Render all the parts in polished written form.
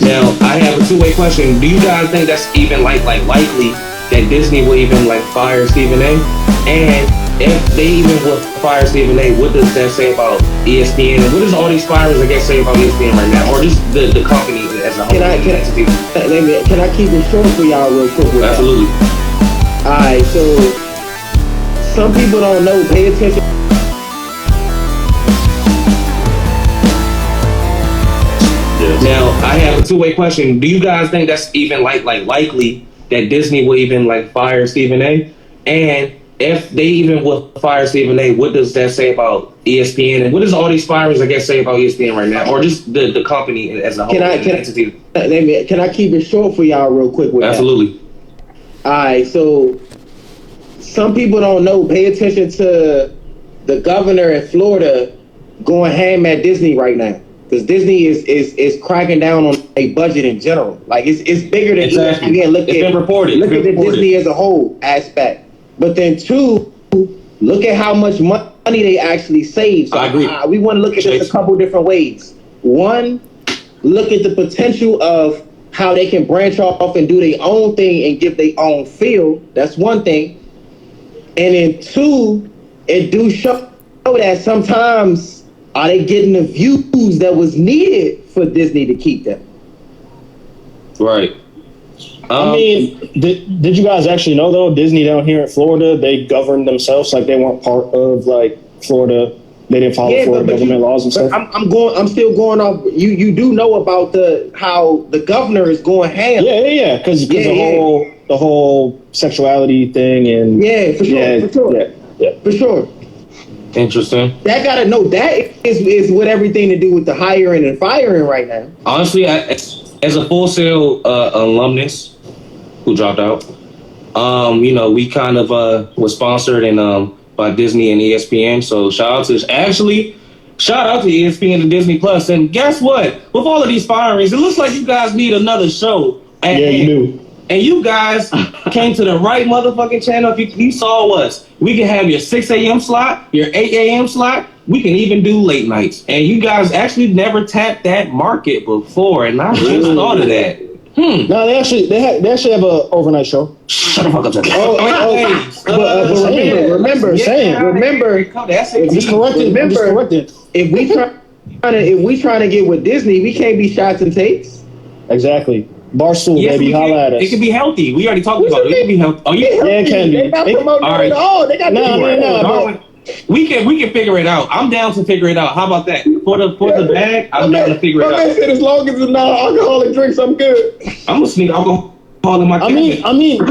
Now, I have a two-way question. Do you guys think that's even likely that Disney will even fire Stephen A? And if they even will fire Stephen A, what does that say about ESPN? And what does all these firings, I guess, say about ESPN right now, or just the company as a whole? Can I keep it short for y'all real quick? Absolutely. All right, so some people don't know. Pay attention. Now, I have a two-way question. Do you guys think that's even likely that Disney will even fire Stephen A? And if they even will fire Stephen A, what does that say about ESPN? And what does all these firings, I guess, say about ESPN right now, or just the company as a whole? Can I keep it short for y'all real quick with Absolutely. That? All right, so some people don't know. Pay attention to the governor in Florida going ham at Disney right now. Because Disney is cracking down on a budget in general. Like it's bigger than exactly. Again, Look at the Disney as a whole aspect. But then two, look at how much money they actually save. So I agree. We want to look at this a couple different ways. One, look at the potential of how they can branch off and do their own thing and give their own feel. That's one thing. And then two, it do show that sometimes are they getting the views that was needed for Disney to keep them? Right. I mean, did you guys actually know though? Disney down here in Florida, they govern themselves like they weren't part of Florida. They didn't follow Florida government laws and stuff. I'm still going off. You do know about how the governor is going ham. Yeah. Because the whole sexuality thing and for sure. Interesting. That is with everything to do with the hiring and firing right now. Honestly, as a Full Sail alumnus who dropped out, we kind of was sponsored and by Disney and ESPN. So shout out to ESPN and Disney Plus. And guess what? With all of these firings, it looks like you guys need another show. You do. And you guys came to the right motherfucking channel. If you saw us, we can have your 6 a.m. slot, your 8 a.m. slot. We can even do late nights. And you guys actually never tapped that market before. And I just thought of that. No, they actually have an overnight show. Shut the fuck up. Remember, if we trying to get with Disney, we can't be shots and takes. Exactly. Barstool, yes, baby, holla at us. It can be healthy. We already talked about it. It can be healthy. Oh, yeah, it can be. They're not promoting it at all. They got no. We can figure it out. I'm down to figure it out. How about that? For the bag, I'm down to figure it out. I said as long as it's not alcoholic drinks, I'm good. I'm gonna sneak alcohol in my cabinet. I mean, put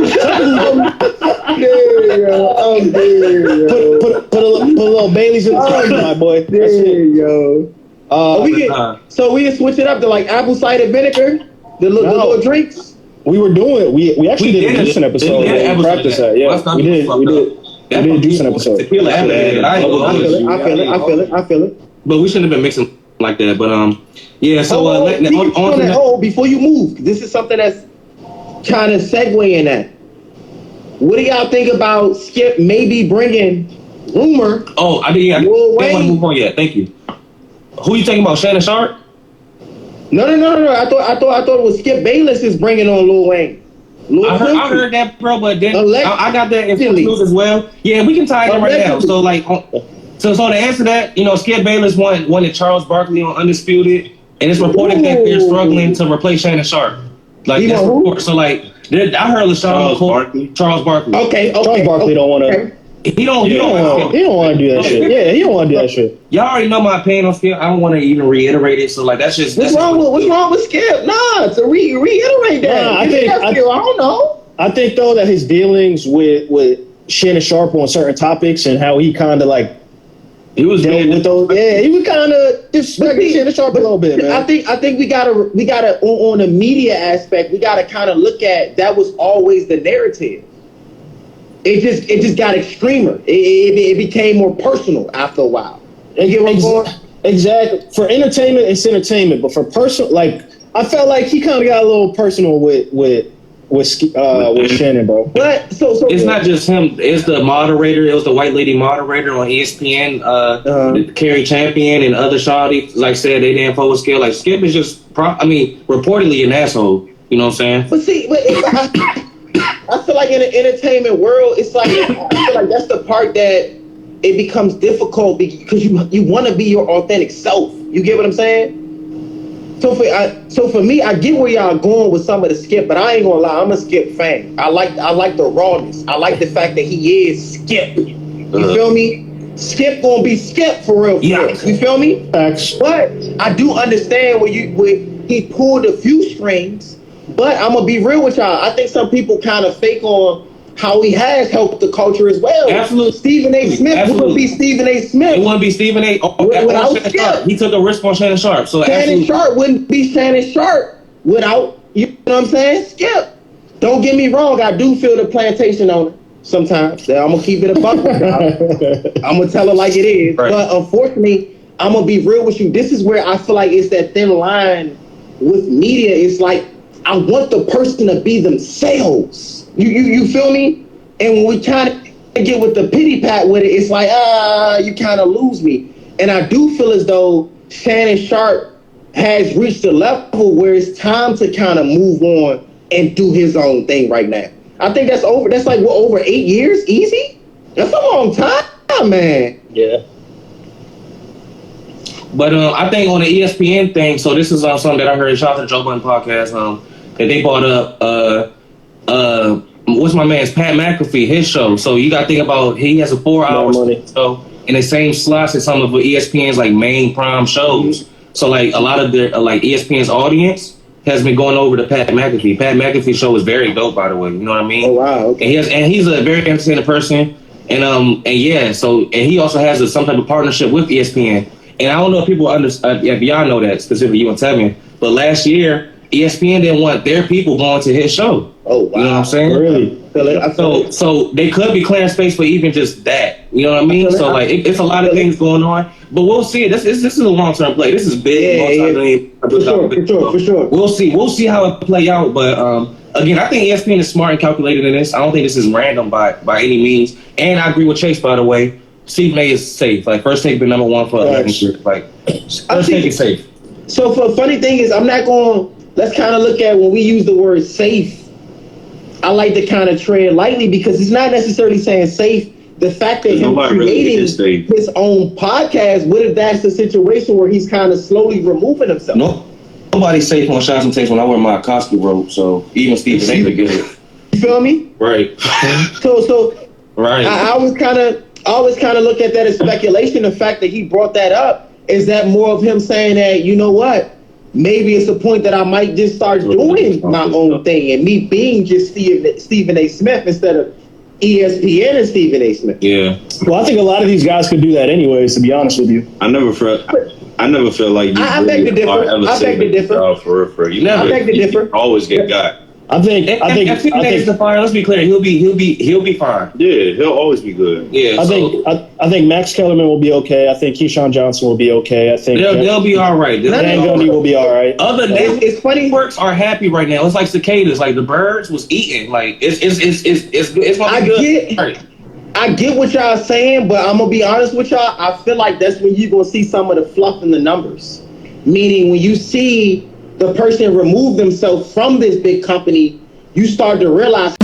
a little Bayless in the car, my boy. So we can switch it up to apple cider vinegar. The little drinks. We were doing it. We actually did a juicing episode. We practiced that. Yeah, we did. We did a juicing episode. Tequila after that. I feel it. But we shouldn't have been mixing like that. But yeah. So before you move, this is something that's kind of segueing that. What do y'all think about Skip maybe bringing Rumor? Oh, I didn't want to move on yet. Thank you. Who you talking about? Shannon Sharpe? No. I thought it was Skip Bayless is bringing on Lil Wayne. I heard that, bro, but then I got that in news as well. Yeah, we can tie it in right now. So so to answer that, Skip Bayless won Charles Barkley on Undisputed, and it's reported that they're struggling to replace Shannon Sharpe. That's report. So I heard LaShawn Charles Barkley. Okay. Charles Barkley don't want to. He don't want to do that shit. Yeah, he don't want to do that shit. Y'all already know my opinion on Skip. I don't want to even reiterate it. So that's just what's wrong with Skip? Nah, to reiterate that. I don't know. I think though that his dealings with Shannon Sharpe on certain topics and how he kind of he was dealing with those. Yeah, he was kind of disrespecting Shannon Sharpe a little bit, man. I think we gotta on the media aspect. We gotta kind of look at that was always the narrative. It just got extremer. It became more personal after a while. You get what I'm going? Exactly. For entertainment, it's entertainment. But for personal, I felt like he kind of got a little personal with with Shanon, bro. But so it's not just him. It's the moderator. It was the white lady moderator on ESPN, Carrie Champion and other shawty. Like said, they didn't forward scale. Like Skip is just, reportedly an asshole. You know what I'm saying? But see, I feel like in the entertainment world, it's like I feel like that's the part that it becomes difficult because you want to be your authentic self. You get what I'm saying? So for me, I get where y'all going with some of the Skip, but I ain't gonna lie, I'm a Skip fan. I like the rawness. I like the fact that he is Skip. You feel me? Skip gonna be Skip for real. You feel me? Facts. But I do understand where he pulled a few strings. But I'm gonna be real with y'all. I think some people kind of fake on how he has helped the culture as well. Absolutely. Stephen A. Smith wouldn't be Stephen A. Smith. It wouldn't be Stephen A. Without Skip. He took a risk on Shannon Sharpe. So Shannon Sharpe wouldn't be Shannon Sharpe without, you know what I'm saying, Skip. Don't get me wrong, I do feel the plantation owner sometimes. I'm gonna keep it a buck. I'm gonna tell it like it is. Right. But unfortunately, I'm gonna be real with you. This is where I feel like it's that thin line with media. It's like I want the person to be themselves. You feel me? And when we kind of get with the pity pat with it, it's like, you kind of lose me. And I do feel as though Shannon Sharpe has reached a level where it's time to kind of move on and do his own thing right now. I think that's over. That's like, over 8 years? Easy? That's a long time, man. Yeah. But I think on the ESPN thing, so this is something that I heard, shout out to the Joe Budden podcast, that they brought up, what's my man's Pat McAfee, his show. So you got to think about, he has a 4-hour show in the same slots as some of ESPN's like main prime shows. Mm-hmm. So like a lot of their like ESPN's audience has been going over to Pat McAfee. Pat McAfee's show is very dope, by the way. You know what I mean? Oh wow. Okay. And he's a very entertaining person. And he also has some type of partnership with ESPN. And I don't know if people understand, if y'all know that, specifically you and Tevin, but last year, ESPN didn't want their people going to his show. Oh, wow. You know what I'm saying? Really? So they could be clearing space for even just that. You know what I mean? So like, it's a lot of things going on, but we'll see. This is a long-term play. This is big. For sure. We'll see how it play out. But again, I think ESPN is smart and calculated in this. I don't think this is random by any means. And I agree with Chase, by the way. Stephen A. is safe. Like, First Take been number one for 11 years. Like, First Take is safe. So for funny thing is, I'm not going. Let's kind of look at when we use the word safe. I like to kind of tread lightly because it's not necessarily saying safe. The fact that him creating his own podcast, what if that's the situation where he's kind of slowly removing himself? No, nobody's safe on Shots and Takes when I wear my Koski robe. So even Stephen A. could get it. You feel me? Right. So right. I always kind of look at that as speculation. The fact that he brought that up is that more of him saying that, you know what? Maybe it's a point that I might just start doing my own thing and me being just Stephen A. Smith instead of ESPN and Stephen A. Smith. Yeah. Well, I think a lot of these guys could do that anyways, to be honest with you. I never feel like you I beg to differ. For you never. I beg to differ. Always get got. I think the fire. Let's be clear. He'll be fine. Yeah, he'll always be good. Yeah. I think Max Kellerman will be okay. I think Keyshawn Johnson will be okay. I think they'll be all right. Dan Gundy will be all right. Other than it's funny, networks are happy right now. It's like cicadas. Like the birds was eating. Like it's gonna be good. I get what y'all saying, but I'm gonna be honest with y'all. I feel like that's when you're gonna see some of the fluff in the numbers. Meaning when you see the person remove themselves from this big company, you start to realize